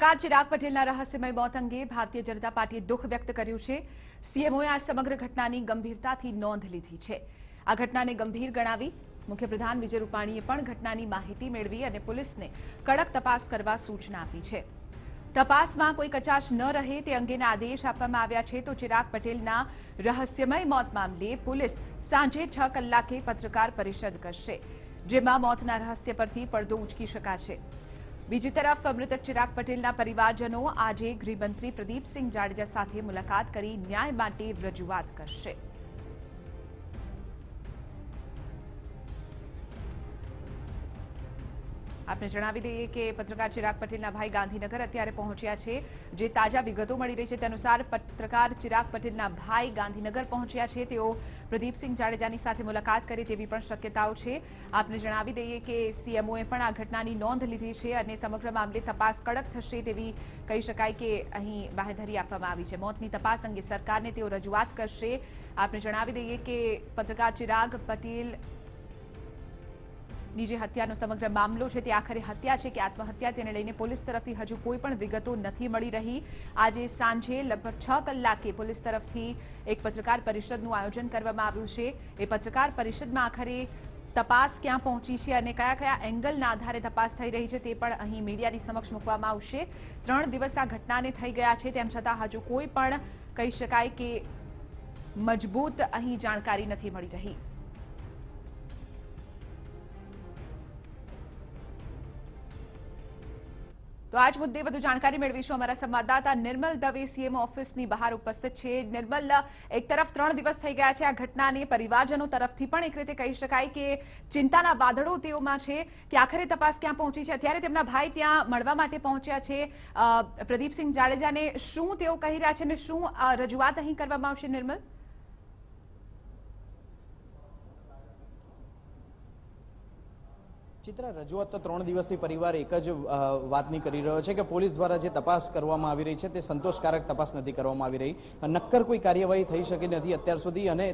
પત્રકાર ચિરાગ પટેલના રહસ્યમય મોત અંગે ભારતીય જનતા પાર્ટીએ દુઃખ વ્યક્ત કર્યું છે। સીએમઓએ આ સમગ્ર ઘટનાની ગંભીરતાથી નોંધ લીધી છે। આ ઘટનાને ગંભીર ગણાવી મુખ્યપ્રધાન વિજય રૂપાણીએ પણ ઘટનાની માહિતી મેળવી અને પોલીસને કડક તપાસ કરવા સૂચના આપી છે। તપાસમાં કોઈ કચાશ ન રહે તે અંગેના આદેશ આપવામાં આવ્યા છે। તો ચિરાગ પટેલના રહસ્યમય મોત મામલે પોલીસ સાંજે 6 કલાકે પત્રકાર પરિષદ કરશે, જેમાં મોતના રહસ્ય પરથી પડદો ઉંચકી શકાશે। બીજી તરફ મૃતક ચિરાગ પટેલના પરિવારજનો આજે ગૃહમંત્રી પ્રદીપસિંહ જાડેજા સાથે મુલાકાત કરી ન્યાય માટે રજૂઆત કરશે। आपने जणावी दઈએ કે પત્રકાર ચિરાગ પટેલના ભાઈ ગાંધીનગર અત્યારે પહોંચ્યા છે। જે તાજા વિગતો મળી રહી છે તે અનુસાર પત્રકાર ચિરાગ પટેલના ભાઈ ગાંધીનગર પહોંચ્યા છે। તેઓ પ્રદીપસિંહ જાડેજાની સાથે મુલાકાત કરે તેવી પણ શક્યતાઓ છે। આપને જણાવી દઈએ કે સીએમઓએ પણ આ ઘટનાની નોંધ લીધી છે અને સમગ્ર મામલે તપાસ કડક થશે તેવી કહી શકાય કે અહીં બાહેધરી આપવામાં આવી છે। મોતની તપાસ અંગે સરકારને તેઓ રજૂઆત કરશે। આપને જણાવી દઈએ કે પત્રકાર ચિરાગ પટેલ ની જે હત્યાનો સમગ્ર મામલો છે તે આખરે હત્યા છે કે આત્મહત્યા તેને લઈને પોલીસ તરફથી હજુ કોઈ પણ વિગતો નથી મળી રહી। આજે સાંજે લગભગ 6 કલાકે પોલીસ તરફથી એક પત્રકાર પરિષદનું આયોજન કરવામાં આવ્યું છે। એ પત્રકાર પરિષદમાં આખરે તપાસ ક્યાં પહોંચી છે અને કયા કયા એંગલના આધારે તપાસ થઈ રહી છે તે પણ અહીં મીડિયાની સમક્ષ મૂકવામાં આવશે। 3 દિવસ આ ઘટનાને થઈ ગયા છે, તેમ છતાં હજુ કોઈ પણ કહી શકાય કે મજબૂત અહીં જાણકારી નથી મળી રહી। તો આજ મુદ્દે વધુ જાણકારી મેળવીશું। અમારા સંવાદદાતા નિર્મલ દવે સીએમ ઓફિસની બહાર ઉપસ્થિત છે। નિર્મલ, એક તરફ 3 દિવસ થઈ ગયા છે આ ઘટનાને, પરિવારજનો તરફથી પણ એક રીતે કહી શકાય કે ચિંતાના વાદળો તેઓમાં છે કે આખરે તપાસ ક્યાં પહોંચી છે। અત્યારે તેમના ભાઈ ત્યાં મળવા માટે પહોંચ્યા છે પ્રદીપસિંહ જાડેજાને। શું તેઓ કહી રહ્યા છે અને શું રજૂઆત અહીં કરવામાં આવશે? નિર્મલ, ચિત્રા, રજૂઆત તો 3 દિવસથી પરિવાર એક જ વાતની કરી રહ્યો છે કે પોલીસ દ્વારા જે તપાસ કરવામાં આવી રહી છે તે સંતોષકારક તપાસ નથી કરવામાં આવી રહી। નક્કર કોઈ કાર્યવાહી થઈ શકી નથી અત્યાર સુધી અને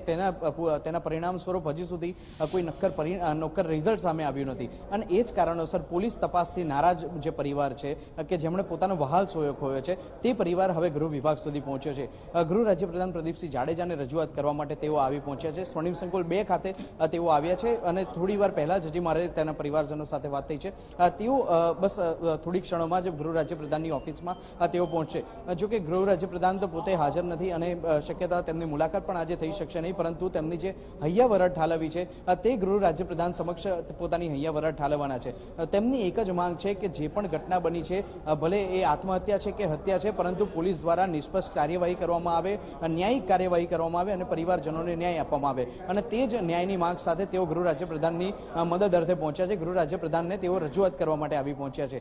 તેના પરિણામ સ્વરૂપ હજી સુધી કોઈ નક્કર રિઝલ્ટ સામે આવ્યું નથી અને એ જ કારણોસર પોલીસ તપાસથી નારાજ જે પરિવાર છે કે જેમણે પોતાનો વહાલ સોયો ખોયો છે તે પરિવાર હવે ગૃહ વિભાગ સુધી પહોંચ્યો છે। ગૃહ રાજ્યપ્રધાન પ્રદીપસિંહ જાડેજાને રજૂઆત કરવા માટે તેઓ આવી પહોંચ્યા છે। સ્વર્ણિમ સંકુલ 2 ખાતે તેઓ આવ્યા છે અને થોડી વાર પહેલા જ હજી મારે તેના પરિવારજનો સાથે વાત થઈ છે। તેઓ બસ થોડી ક્ષણોમાં જ ગૃહ રાજ્યપ્રધાનની ઓફિસમાં તેઓ પહોંચશે। જો કે ગૃહ રાજ્યપ્રધાન તો પોતે હાજર નથી અને શક્યતા તેમની મુલાકાત પણ આજે થઈ શકશે નહીં, પરંતુ તેમની જે હૈયાવરટ ઠાલવી છે તે ગૃહ રાજ્યપ્રધાન સમક્ષ પોતાની હૈયાવરટ ઠાલવવાના છે। તેમની એક જ માંગ છે કે જે પણ ઘટના બની છે, ભલે એ આત્મહત્યા છે કે હત્યા છે, પરંતુ પોલીસ દ્વારા નિષ્પક્ષ કાર્યવાહી કરવામાં આવે, ન્યાયિક કાર્યવાહી કરવામાં આવે અને પરિવારજનોને ન્યાય આપવામાં આવે અને તે જ ન્યાયની માંગ સાથે તેઓ ગૃહ રાજ્યપ્રધાનની મદદ અર્થે પહોંચ્યા છે। ગૃહ રાજ્યપ્રધાનને તેઓ રજૂઆત કરવા માટે આવી પહોંચ્યા છે।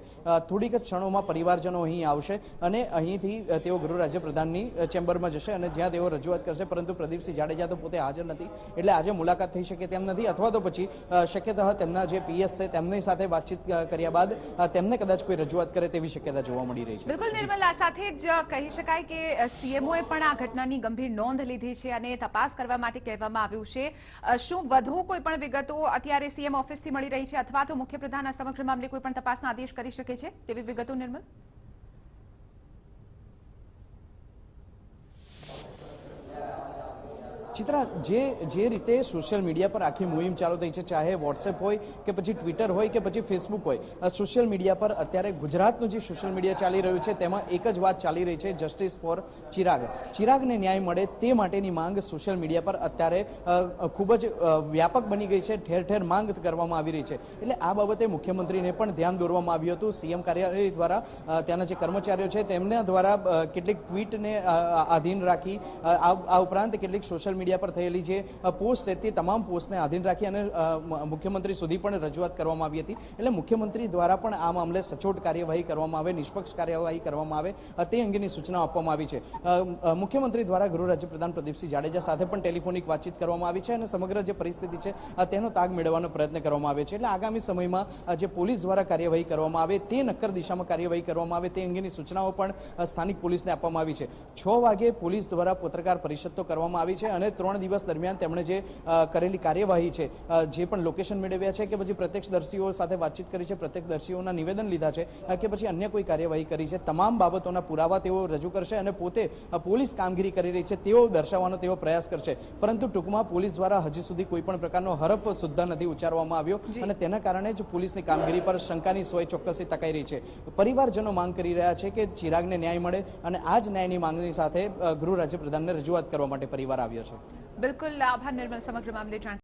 થોડીક જ ક્ષણોમાં પરિવારજનો અહીં આવશે અને અહીંથી તેઓ ગૃહ રાજ્યપ્રધાનની ચેમ્બરમાં જશે અને જ્યાં તેઓ રજૂઆત કરશે, પરંતુ પ્રદીપસિંહ જાડેજા તો પોતે હાજર નથી એટલે આજે મુલાકાત થઈ શકે તેમ નથી, અથવા તો પછી શક્યતા તેમના જે પીએસ છે તેમની સાથે વાતચીત કર્યા બાદ તેમને કદાચ કોઈ રજૂઆત કરે તેવી શક્યતા જોવા મળી રહી છે। બિલકુલ નિર્મલ, આ સાથે જ કહી શકાય કે સીએમઓએ પણ આ ઘટનાની ગંભીર નોંધ લીધી છે અને તપાસ કરવા માટે કહેવામાં આવ્યું છે। શું વધુ કોઈ પણ વિગતો અત્યારે સીએમ ઓફિસથી મળી રહી છે અથવા તો મુખ્યપ્રધાન આ સમગ્ર મામલે કોઈ પણ તપાસના આદેશ કરી શકે છે તેવી વિગતો? નિર્મલ, ચિત્રા, જે રીતે સોશિયલ મીડિયા પર આખી મુહિમ ચાલુ થઈ છે, ચાહે વોટ્સએપ હોય કે પછી ટ્વિટર હોય કે પછી ફેસબુક હોય, સોશિયલ મીડિયા પર અત્યારે ગુજરાતનું જે સોશિયલ મીડિયા ચાલી રહ્યું છે તેમાં એક જ વાત ચાલી રહી છે, જસ્ટિસ ફોર ચિરાગ। ચિરાગને ન્યાય મળે તે માટેની માંગ સોશિયલ મીડિયા પર અત્યારે ખૂબ જ વ્યાપક બની ગઈ છે, ઠેર ઠેર માંગ કરવામાં આવી રહી છે। એટલે આ બાબતે મુખ્યમંત્રીને પણ ધ્યાન દોરવામાં આવ્યું હતું। સીએમ કાર્યાલય દ્વારા ત્યાંના જે કર્મચારીઓ છે તેમના દ્વારા કેટલીક ટ્વીટને આધીન રાખી, આ ઉપરાંત કેટલીક સોશિયલ મીડિયા પર થયેલી જે પોસ્ટ છે તે તમામ પોસ્ટને આધીન રાખી અને મુખ્યમંત્રી સુધી પણ રજૂઆત કરવામાં આવી હતી। એટલે મુખ્યમંત્રી દ્વારા પણ આ મામલે સચોટ કાર્યવાહી કરવામાં આવે, નિષ્પક્ષ કાર્યવાહી કરવામાં આવે તે અંગેની સૂચના આપવામાં આવી છે। મુખ્યમંત્રી દ્વારા ગૃહ રાજ્યપ્રધાન પ્રદીપસિંહ જાડેજા સાથે પણ ટેલિફોનિક વાતચીત કરવામાં આવી છે અને સમગ્ર જે પરિસ્થિતિ છે તેનો તાગ મેળવવાનો પ્રયત્ન કરવામાં આવે છે। એટલે આગામી સમયમાં જે પોલીસ દ્વારા કાર્યવાહી કરવામાં આવે તે નક્કર દિશામાં કાર્યવાહી કરવામાં આવે તે અંગેની સૂચનાઓ પણ સ્થાનિક પોલીસને આપવામાં આવી છે। 6 વાગે પોલીસ દ્વારા પત્રકાર પરિષદ તો કરવામાં આવી છે અને 3 દિવસ દરમિયાન તેમણે જે કરેલી કાર્યવાહી છે, જે પણ લોકેશન મેળવ્યા છે કે પછી પ્રત્યક્ષદર્શીઓ સાથે વાતચીત કરી છે, પ્રત્યક્ષદર્શીઓના નિવેદન લીધા છે કે પછી અન્ય કોઈ કાર્યવાહી કરી છે, તમામ બાબતોના પુરાવા તેઓ રજૂ કરશે અને પોતે પોલીસ કામગીરી કરી રહી છે તેઓ દર્શાવવાનો તેઓ પ્રયાસ કરશે. પરંતુ ટૂંકમાં પોલીસ દ્વારા હજી સુધી કોઈ પણ પ્રકારનો હરફ સુદ્ધા નથી ઉચ્ચારવામાં આવ્યો અને તેના કારણે જ પોલીસની કામગીરી પર શંકાની સોય ચોક્કસી ટકાઈ રહી છે. પરિવારજનો માંગ કરી રહ્યા છે કે ચિરાગને ન્યાય મળે અને આ જ ન્યાયની માંગણી સાથે ગૃહ રાજ્યપ્રધાનને રજૂઆત કરવા માટે પરિવાર આવ્યો છે. બિલકુલ, આભાર નિર્મલ, સમગ્ર મામલે જાણ